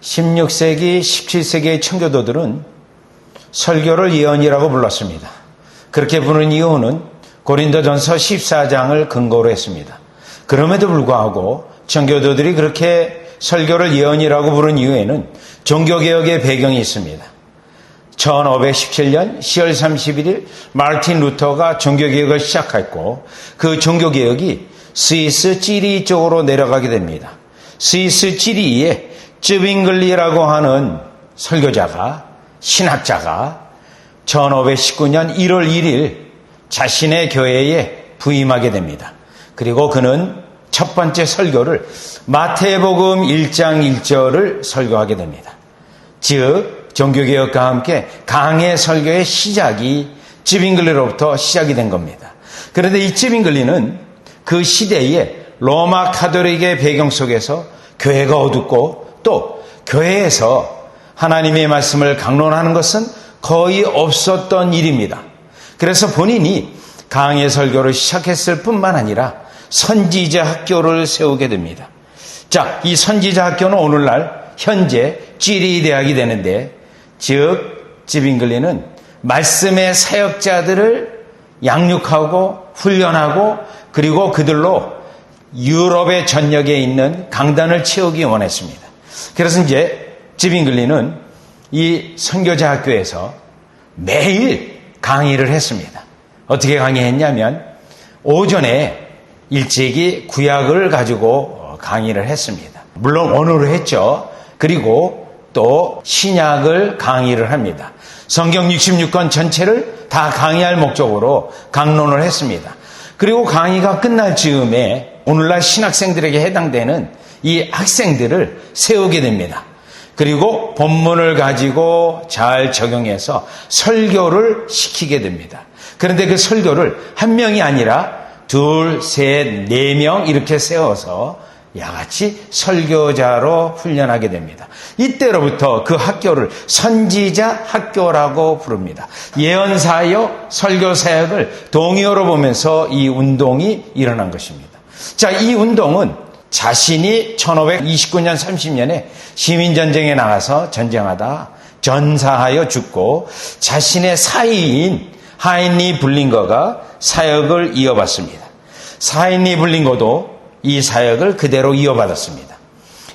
16세기, 17세기의 청교도들은 설교를 예언이라고 불렀습니다. 그렇게 부르는 이유는 고린도전서 14장을 근거로 했습니다. 그럼에도 불구하고 청교도들이 그렇게 설교를 예언이라고 부른 이유에는 종교개혁의 배경이 있습니다. 1517년 10월 31일 마르틴 루터가 종교개혁을 시작했고 그 종교개혁이 스위스 지리 쪽으로 내려가게 됩니다. 스위스 지리에 쯔빙글리라고 하는 설교자가, 신학자가 1519년 1월 1일 자신의 교회에 부임하게 됩니다. 그리고 그는 첫 번째 설교를 마태복음 1장 1절을 설교하게 됩니다. 즉 종교개혁과 함께 강해 설교의 시작이 쯔빙글리로부터 시작이 된 겁니다. 그런데 이 쯔빙글리는 그 시대의 로마 카톨릭의 배경 속에서 교회가 어둡고 또 교회에서 하나님의 말씀을 강론하는 것은 거의 없었던 일입니다. 그래서 본인이 강해 설교를 시작했을 뿐만 아니라 선지자 학교를 세우게 됩니다. 자, 이 선지자 학교는 오늘날 현재 지리 대학이 되는데, 즉 쯔빙글리는 말씀의 사역자들을 양육하고 훈련하고 그리고 그들로 유럽의 전역에 있는 강단을 채우기 원했습니다. 그래서 이제 쯔빙글리는 이 선교자 학교에서 매일 강의를 했습니다. 어떻게 강의했냐면 오전에 일찍이 구약을 가지고 강의를 했습니다. 물론 원어로 했죠. 그리고 또 신약을 강의를 합니다. 성경 66권 전체를 다 강의할 목적으로 강론을 했습니다. 그리고 강의가 끝날 즈음에 오늘날 신학생들에게 해당되는 이 학생들을 세우게 됩니다. 그리고 본문을 가지고 잘 적용해서 설교를 시키게 됩니다. 그런데 그 설교를 한 명이 아니라 둘, 셋, 네 명 이렇게 세워서 야같이 설교자로 훈련하게 됩니다. 이때로부터 그 학교를 선지자 학교라고 부릅니다. 예언사역, 설교사역을 동의어로 보면서 이 운동이 일어난 것입니다. 자, 이 운동은 자신이 1529년 30년에 시민전쟁에 나가서 전쟁하다 전사하여 죽고 자신의 사위인 하인리 블링거가 사역을 이어받습니다. 하인리 블링거도 이 사역을 그대로 이어받았습니다.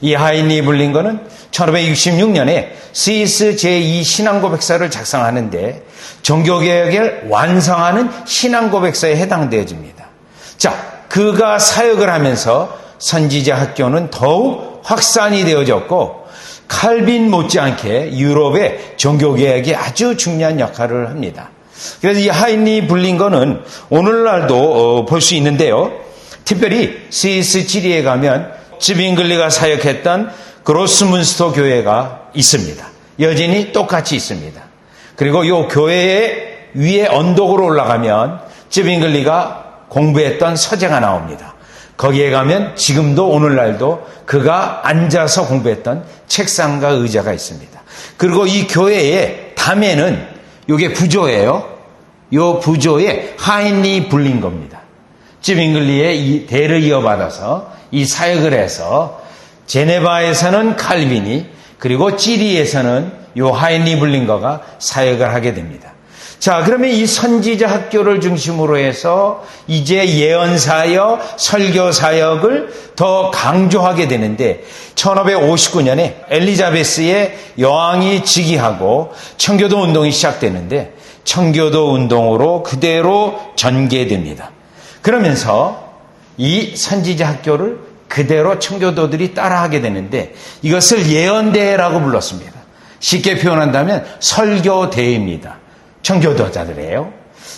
이 하인리 블링거는 1566년에 스위스 제2신앙고백서를 작성하는데 종교개혁을 완성하는 신앙고백서에 해당되어집니다. 자, 그가 사역을 하면서 선지자 학교는 더욱 확산이 되어졌고 칼빈 못지않게 유럽의 종교개혁이 아주 중요한 역할을 합니다. 그래서 이 하인리 블링거는 오늘날도 볼 수 있는데요. 특별히 스위스 지리에 가면 쯔빙글리가 사역했던 그로스문스터 교회가 있습니다. 여전히 똑같이 있습니다. 그리고 이 교회의 위에 언덕으로 올라가면 쯔빙글리가 공부했던 서재가 나옵니다. 거기에 가면 지금도 오늘날도 그가 앉아서 공부했던 책상과 의자가 있습니다. 그리고 이 교회의 담에는 이게 부조예요. 이 부조에 하인리 블링거입니다. 쯔빙글리의 이 대를 이어받아서 이 사역을 해서 제네바에서는 칼빈이 그리고 지리에서는 이 하인리 블링거가 사역을 하게 됩니다. 자, 그러면 이 선지자 학교를 중심으로 해서 이제 예언사역, 설교사역을 더 강조하게 되는데 1559년에 엘리자베스의 여왕이 즉위하고 청교도 운동이 시작되는데 청교도 운동으로 그대로 전개됩니다. 그러면서 이 선지자 학교를 그대로 청교도들이 따라하게 되는데 이것을 예언대회라고 불렀습니다. 쉽게 표현한다면 설교대회입니다. 청교도자들이에요.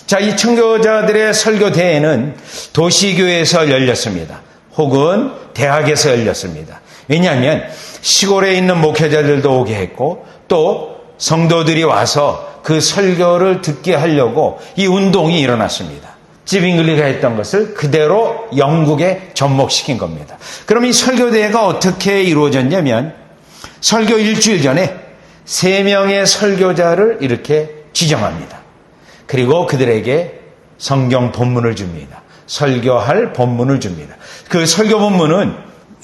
자, 이 청교자들의 설교대회는 도시교회에서 열렸습니다. 혹은 대학에서 열렸습니다. 왜냐하면 시골에 있는 목회자들도 오게 했고 또 성도들이 와서 그 설교를 듣게 하려고 이 운동이 일어났습니다. 쯔빙글리가 했던 것을 그대로 영국에 접목시킨 겁니다. 그럼 이 설교대회가 어떻게 이루어졌냐면 설교 일주일 전에 3명의 설교자를 이렇게 지정합니다. 그리고 그들에게 성경 본문을 줍니다. 설교할 본문을 줍니다. 그 설교 본문은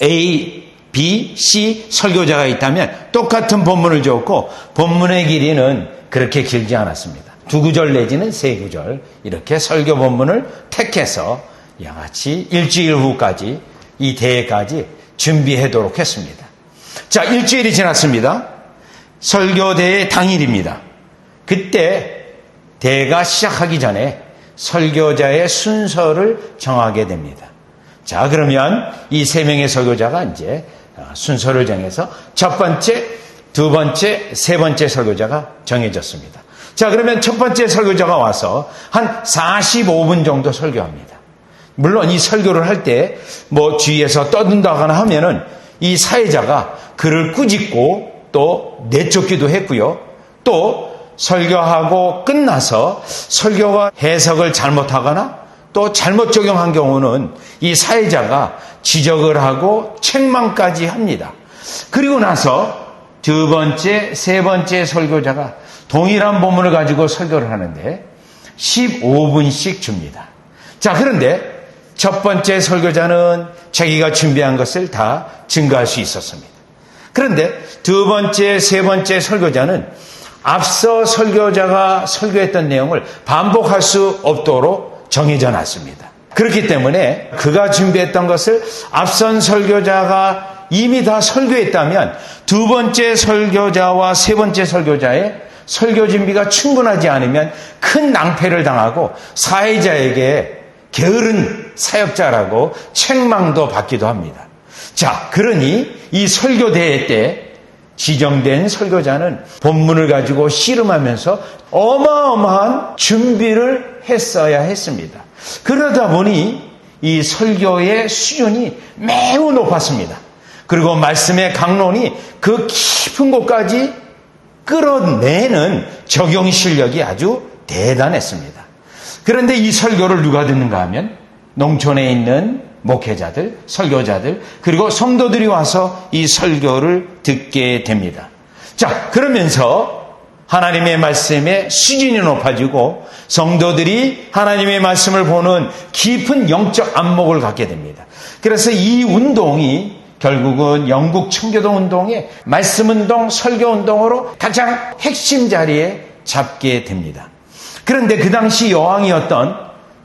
A, B, C 설교자가 있다면 똑같은 본문을 줬고 본문의 길이는 그렇게 길지 않았습니다. 2구절 내지는 3구절 이렇게 설교 본문을 택해서 양아치 일주일 후까지 이 대회까지 준비하도록 했습니다. 자, 일주일이 지났습니다. 설교대회 당일입니다. 그때 대회가 시작하기 전에 설교자의 순서를 정하게 됩니다. 자, 그러면 이 3명의 설교자가 이제 순서를 정해서 첫 번째, 두 번째, 세 번째 설교자가 정해졌습니다. 자, 그러면 첫 번째 설교자가 와서 한 45분 정도 설교합니다. 물론 이 설교를 할 때 뭐 주위에서 떠든다거나 하면은 이 사회자가 그를 꾸짖고 또 내쫓기도 했고요. 또 설교하고 끝나서 설교와 해석을 잘못하거나 또 잘못 적용한 경우는 이 사회자가 지적을 하고 책망까지 합니다. 그리고 나서 두 번째, 세 번째 설교자가 동일한 본문을 가지고 설교를 하는데 15분씩 줍니다. 자, 그런데 첫 번째 설교자는 자기가 준비한 것을 다 증거할 수 있었습니다. 그런데 두 번째, 세 번째 설교자는 앞서 설교자가 설교했던 내용을 반복할 수 없도록 정해져 놨습니다. 그렇기 때문에 그가 준비했던 것을 앞선 설교자가 이미 다 설교했다면 두 번째 설교자와 세 번째 설교자의 설교 준비가 충분하지 않으면 큰 낭패를 당하고 사회자에게 게으른 사역자라고 책망도 받기도 합니다. 자, 그러니 이 설교대회 때 지정된 설교자는 본문을 가지고 씨름하면서 어마어마한 준비를 했어야 했습니다. 그러다 보니 이 설교의 수준이 매우 높았습니다. 그리고 말씀의 강론이 그 깊은 곳까지 끌어내는 적용 실력이 아주 대단했습니다. 그런데 이 설교를 누가 듣는가 하면 농촌에 있는 목회자들, 설교자들, 그리고 성도들이 와서 이 설교를 듣게 됩니다. 자, 그러면서 하나님의 말씀의 수준이 높아지고 성도들이 하나님의 말씀을 보는 깊은 영적 안목을 갖게 됩니다. 그래서 이 운동이 결국은 영국 청교도 운동의 말씀 운동, 설교 운동으로 가장 핵심 자리에 잡게 됩니다. 그런데 그 당시 여왕이었던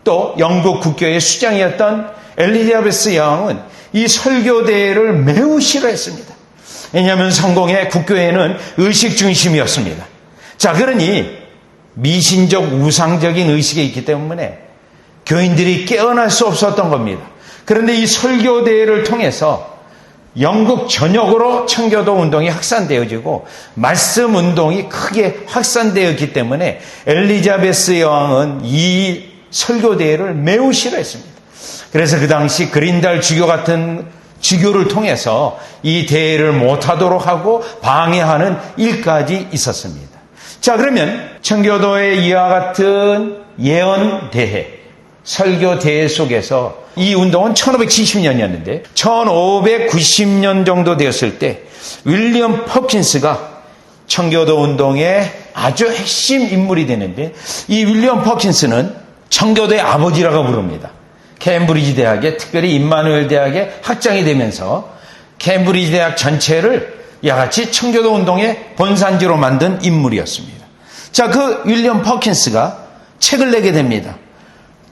또 영국 국교의 수장이었던 엘리자베스 여왕은 이 설교대회를 매우 싫어했습니다. 왜냐하면 성공의 국교회는 의식 중심이었습니다. 자, 그러니 미신적 우상적인 의식이 있기 때문에 교인들이 깨어날 수 없었던 겁니다. 그런데 이 설교대회를 통해서 영국 전역으로 청교도 운동이 확산되어지고 말씀 운동이 크게 확산되었기 때문에 엘리자베스 여왕은 이 설교대회를 매우 싫어했습니다. 그래서 그 당시 그린달 주교 같은 주교를 통해서 이 대회를 못하도록 하고 방해하는 일까지 있었습니다. 자, 그러면 청교도의 이와 같은 예언대회, 설교대회 속에서 이 운동은 1570년이었는데 1590년 정도 되었을 때 윌리엄 퍼킨스가 청교도 운동의 아주 핵심 인물이 되는데 이 윌리엄 퍼킨스는 청교도의 아버지라고 부릅니다. 케임브리지 대학에, 특별히 임마누엘 대학에 학장이 되면서 케임브리지 대학 전체를 야같이 청교도 운동의 본산지로 만든 인물이었습니다. 자, 그 윌리엄 퍼킨스가 책을 내게 됩니다.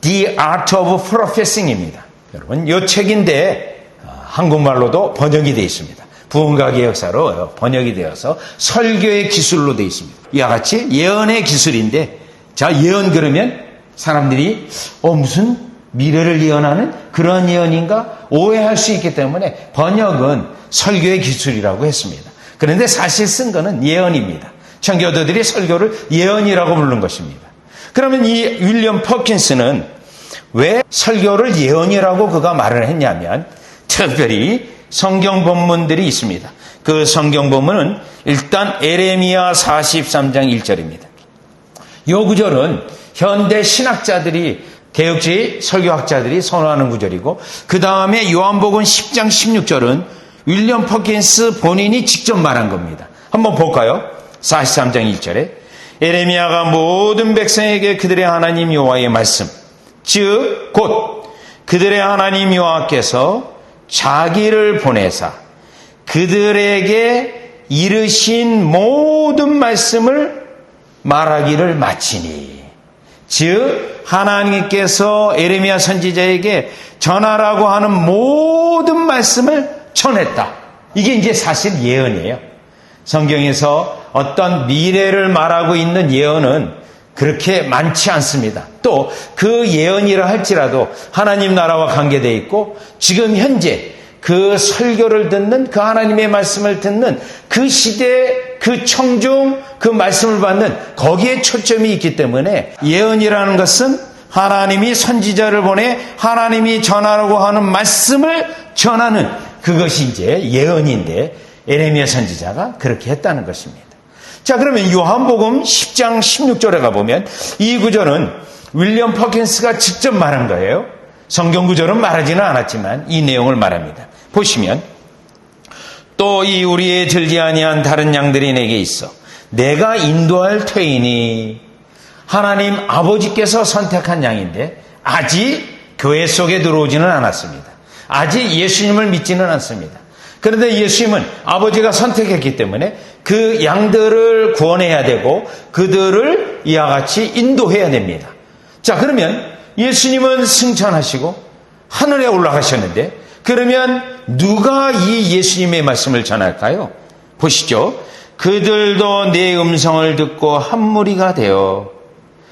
The Art of Professing입니다. 여러분, 이 책인데 한국말로도 번역이 되어 있습니다. 부흥각의 역사로 번역이 되어서 설교의 기술로 되어 있습니다. 이와 같이 예언의 기술인데, 자, 예언 그러면 사람들이 무슨 미래를 예언하는 그런 예언인가 오해할 수 있기 때문에 번역은 설교의 기술이라고 했습니다. 그런데 사실 쓴 거는 예언입니다. 청교도들이 설교를 예언이라고 부르는 것입니다. 그러면 이 윌리엄 퍼킨스는 왜 설교를 예언이라고 그가 말을 했냐면 특별히 성경 본문들이 있습니다. 그 성경 본문은 일단 에레미야 43장 1절입니다. 이 구절은 현대 신학자들이 개혁주의 설교학자들이 선호하는 구절이고 그 다음에 요한복음 10장 16절은 윌리엄 퍼킨스 본인이 직접 말한 겁니다. 한번 볼까요? 43장 1절에 에레미야가 모든 백성에게 그들의 하나님 여호와의 말씀 즉 곧 그들의 하나님 여호와께서 자기를 보내사 그들에게 이르신 모든 말씀을 말하기를 마치니. 즉 하나님께서 에레미야 선지자에게 전하라고 하는 모든 말씀을 전했다. 이게 이제 사실 예언이에요. 성경에서 어떤 미래를 말하고 있는 예언은 그렇게 많지 않습니다. 또 그 예언이라 할지라도 하나님 나라와 관계되어 있고 지금 현재 그 설교를 듣는, 그 하나님의 말씀을 듣는 그 시대, 그 청중, 그 말씀을 받는 거기에 초점이 있기 때문에 예언이라는 것은 하나님이 선지자를 보내 하나님이 전하라고 하는 말씀을 전하는 그것이 이제 예언인데 에레미야 선지자가 그렇게 했다는 것입니다. 자, 그러면 요한복음 10장 16절에 가보면 이 구절은 윌리엄 퍼킨스가 직접 말한 거예요. 성경 구절은 말하지는 않았지만 이 내용을 말합니다. 보시면 또 이 우리의 들지 아니한 다른 양들이 내게 있어 내가 인도할 터이니. 하나님 아버지께서 선택한 양인데 아직 교회 속에 들어오지는 않았습니다. 아직 예수님을 믿지는 않습니다. 그런데 예수님은 아버지가 선택했기 때문에 그 양들을 구원해야 되고 그들을 이와 같이 인도해야 됩니다. 자, 그러면 예수님은 승천하시고 하늘에 올라가셨는데 그러면 누가 이 예수님의 말씀을 전할까요? 보시죠. 그들도 내 음성을 듣고 한 무리가 되어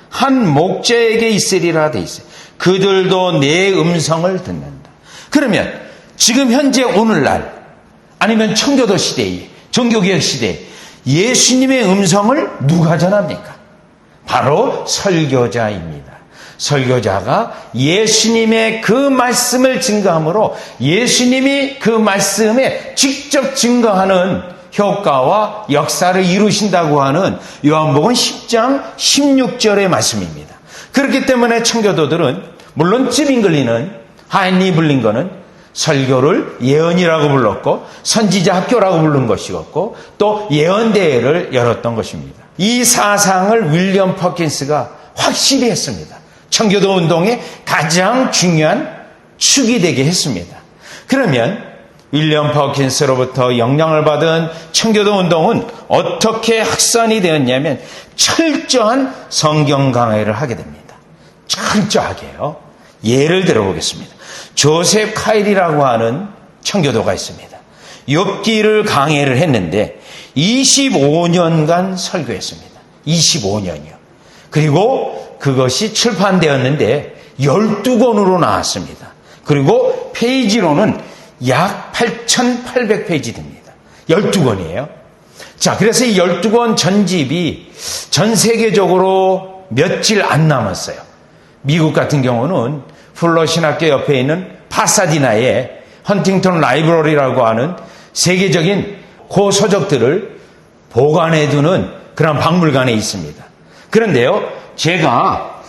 한 목자에게 있으리라 돼 있어요. 그들도 내 음성을 듣는다. 그러면 지금 현재 오늘날 아니면 청교도 시대에 종교개혁 시대에 예수님의 음성을 누가 전합니까? 바로 설교자입니다. 설교자가 예수님의 그 말씀을 증거함으로 예수님이 그 말씀에 직접 증거하는 효과와 역사를 이루신다고 하는 요한복음 10장 16절의 말씀입니다. 그렇기 때문에 청교도들은 물론 찌빙글리는 하인리 블링거는 설교를 예언이라고 불렀고 선지자 학교라고 부른 것이었고 또 예언대회를 열었던 것입니다. 이 사상을 윌리엄 퍼킨스가 확실히 했습니다. 청교도 운동의 가장 중요한 축이 되게 했습니다. 그러면 윌리엄 퍼킨스로부터 영향을 받은 청교도 운동은 어떻게 확산이 되었냐면 철저한 성경 강해를 하게 됩니다. 철저하게요. 예를 들어보겠습니다. 조셉 카일이라고 하는 청교도가 있습니다. 욥기를 강해를 했는데 25년간 설교했습니다. 25년이요. 그리고 그것이 출판되었는데 12권으로 나왔습니다. 그리고 페이지로는 약 8,800페이지 됩니다. 12권이에요. 자, 그래서 이 12권 전집이 전 세계적으로 며칠 안 남았어요. 미국 같은 경우는 풀러 신학교 옆에 있는 파사디나의 헌팅턴 라이브러리라고 하는 세계적인 고서적들을 보관해두는 그런 박물관에 있습니다. 그런데요, 제가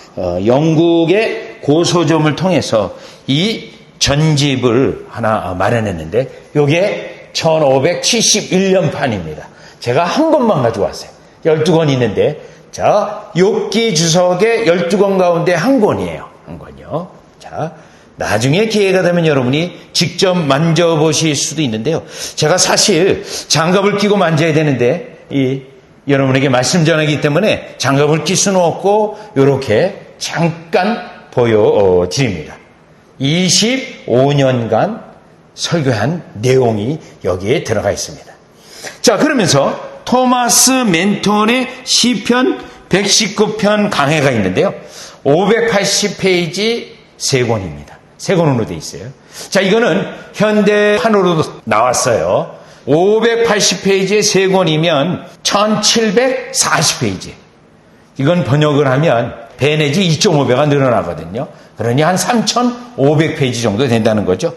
영국의 고서점을 통해서 이 전집을 하나 마련했는데 이게 1571년 판입니다. 제가 한 권만 가져왔어요. 12권 있는데 자, 욥기 주석의 12권 가운데 한 권이에요. 한 권이요. 자, 나중에 기회가 되면 여러분이 직접 만져보실 수도 있는데요. 제가 사실 장갑을 끼고 만져야 되는데 여러분에게 말씀 전하기 때문에 장갑을 낄 수는 없고 이렇게 잠깐 보여드립니다. 25년간 설교한 내용이 여기에 들어가 있습니다. 자, 그러면서 토마스 멘톤의 시편 119편 강해가 있는데요. 580페이지 3권입니다. 3권으로 되어 있어요. 자, 이거는 현대판으로도 나왔어요. 580페이지의 3권이면 1740페이지. 이건 번역을 하면 배 내지 2.5배가 늘어나거든요. 그러니 한 3500페이지 정도 된다는 거죠.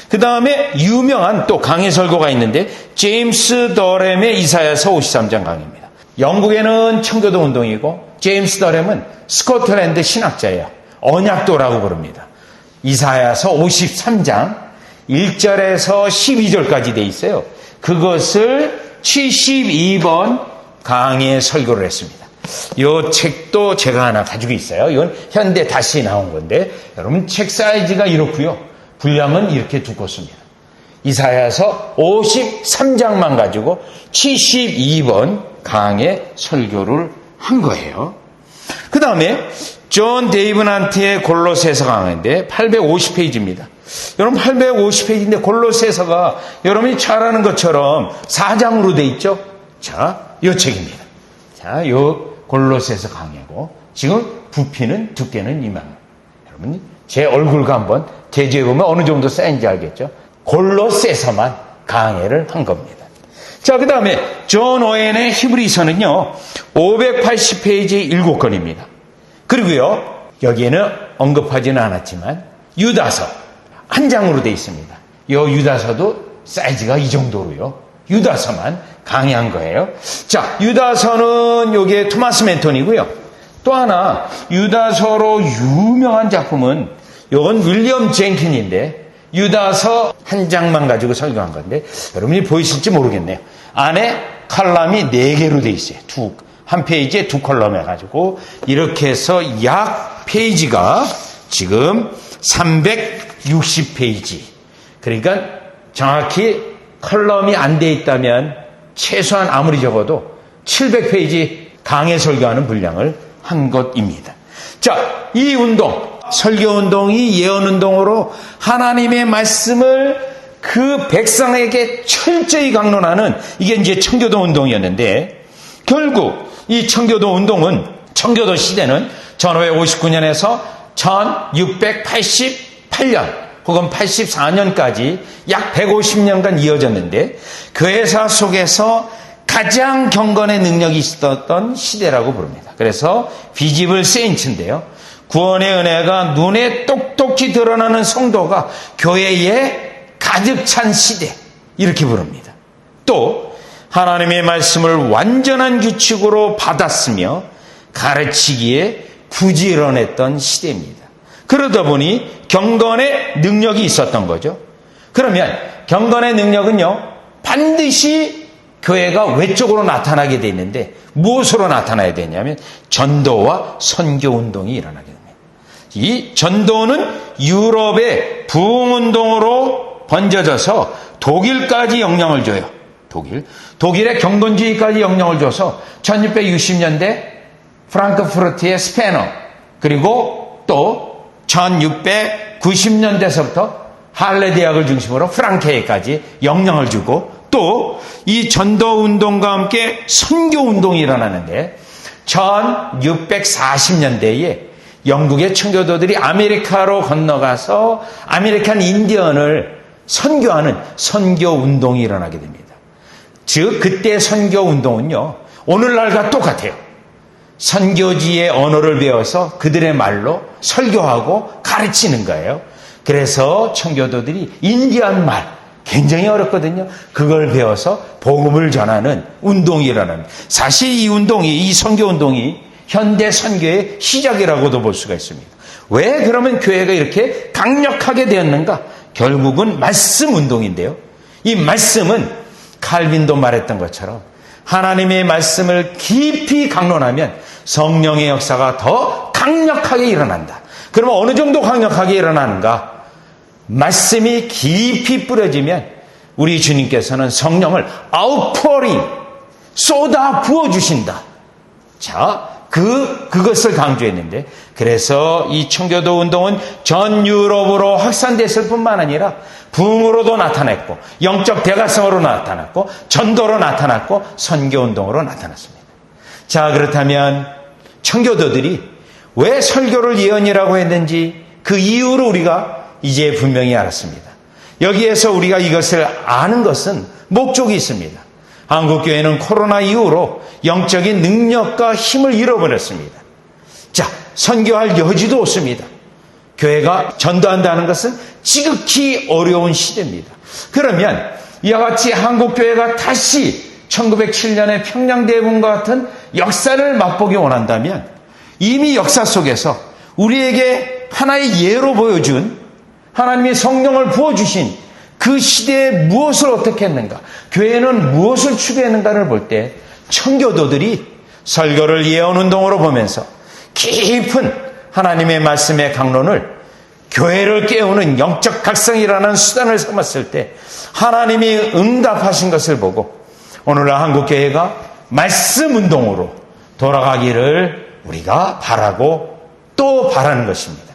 그 다음에 유명한 또 강해 설교가 있는데 제임스 더렘의 이사야서 53장 강해입니다. 영국에는 청교도 운동이고 제임스 더렘은 스코틀랜드 신학자예요. 언약도라고 부릅니다. 이사야서 53장 1절에서 12절까지 돼 있어요. 그것을 72번 강해 설교를 했습니다. 이 책도 제가 하나 가지고 있어요. 이건 현대 다시 나온 건데 여러분 책 사이즈가 이렇고요. 분량은 이렇게 두껍습니다. 이사야서 53장만 가지고 72번 강의 설교를 한 거예요. 그 다음에 존 데이브난트의 골로새서 강의인데 850페이지입니다. 여러분 850페이지인데 골로새서가 여러분이 잘 아는 것처럼 4장으로 돼 있죠. 자, 요 책입니다. 자, 요 골로새서 강의고 지금 부피는 두께는 이만. 여러분 제 얼굴과 한번 대조해보면 어느 정도 쌓인지 알겠죠. 골로새서만 강의를 한 겁니다. 자, 그 다음에 존 오웬의 히브리서는요 580페이지 7권입니다. 그리고요 여기에는 언급하지는 않았지만 유다서 한 장으로 되어 있습니다. 이 유다서도 사이즈가 이 정도로요. 유다서만 강의한 거예요. 자, 유다서는 여기에 토마스 맨톤이고요. 또 하나 유다서로 유명한 작품은 이건 윌리엄 젠킨인데 유다서 한 장만 가지고 설교한 건데 여러분이 보이실지 모르겠네요. 안에 칼럼이 4개로 되어 있어요. 한 페이지에 2컬럼 해가지고 이렇게 해서 약 페이지가 지금 360페이지. 그러니까 정확히 컬럼이 안 돼 있다면 최소한 아무리 적어도 700페이지 강의 설교하는 분량을 한 것입니다. 자, 이 운동, 설교운동이 예언운동으로 하나님의 말씀을 그 백성에게 철저히 강론하는 이게 이제 청교도 운동이었는데 결국 이 청교도 운동은 청교도 시대는 1559년에서 1688년 혹은 84년까지 약 150년간 이어졌는데 교회사 속에서 가장 경건의 능력이 있었던 시대라고 부릅니다. 그래서 비지블 세인츠인데요. 구원의 은혜가 눈에 똑똑히 드러나는 성도가 교회에 가득 찬 시대 이렇게 부릅니다. 또 하나님의 말씀을 완전한 규칙으로 받았으며 가르치기에 부지런했던 시대입니다. 그러다 보니 경건의 능력이 있었던 거죠. 그러면 경건의 능력은요 반드시 교회가 외적으로 나타나게 돼 있는데 무엇으로 나타나야 되냐면 전도와 선교운동이 일어나게 됩니다. 이 전도는 유럽의 부흥운동으로 번져져서 독일까지 영향을 줘요. 독일의 경건주의까지 영향을 줘서 1660년대 프랑크푸르트의 스페너 그리고 또 1690년대서부터 할레 대학을 중심으로 프랑케에까지 영향을 주고 또 이 전도운동과 함께 선교운동이 일어나는데 1640년대에 영국의 청교도들이 아메리카로 건너가서 아메리칸 인디언을 선교하는 선교운동이 일어나게 됩니다. 즉 그때 선교운동은요 오늘날과 똑같아요. 선교지의 언어를 배워서 그들의 말로 설교하고 가르치는 거예요. 그래서 청교도들이 인디안 말 굉장히 어렵거든요. 그걸 배워서 복음을 전하는 운동이 일어납니다. 사실 이 운동이 이 선교운동이 현대 선교의 시작이라고도 볼 수가 있습니다. 왜 그러면 교회가 이렇게 강력하게 되었는가? 결국은 말씀 운동인데요. 이 말씀은 칼빈도 말했던 것처럼 하나님의 말씀을 깊이 강론하면 성령의 역사가 더 강력하게 일어난다. 그러면 어느 정도 강력하게 일어나는가? 말씀이 깊이 뿌려지면 우리 주님께서는 성령을 아웃포링 쏟아 부어주신다. 자, 그것을 강조했는데 그래서 이 청교도 운동은 전 유럽으로 확산됐을 뿐만 아니라 부흥으로도 나타났고 영적 대가성으로 나타났고 전도로 나타났고 선교운동으로 나타났습니다. 자, 그렇다면 청교도들이 왜 설교를 예언이라고 했는지 그 이유를 우리가 이제 분명히 알았습니다. 여기에서 우리가 이것을 아는 것은 목적이 있습니다. 한국교회는 코로나 이후로 영적인 능력과 힘을 잃어버렸습니다. 자, 선교할 여지도 없습니다. 교회가 전도한다는 것은 지극히 어려운 시대입니다. 그러면 이와 같이 한국교회가 다시 1907년의 평양대회과 같은 역사를 맛보기 원한다면 이미 역사 속에서 우리에게 하나의 예로 보여준 하나님의 성령을 부어주신 그 시대에 무엇을 어떻게 했는가, 교회는 무엇을 추구했는가를 볼 때 청교도들이 설교를 예언운동으로 보면서 깊은 하나님의 말씀의 강론을 교회를 깨우는 영적 각성이라는 수단을 삼았을 때 하나님이 응답하신 것을 보고 오늘날 한국교회가 말씀 운동으로 돌아가기를 우리가 바라고 또 바라는 것입니다.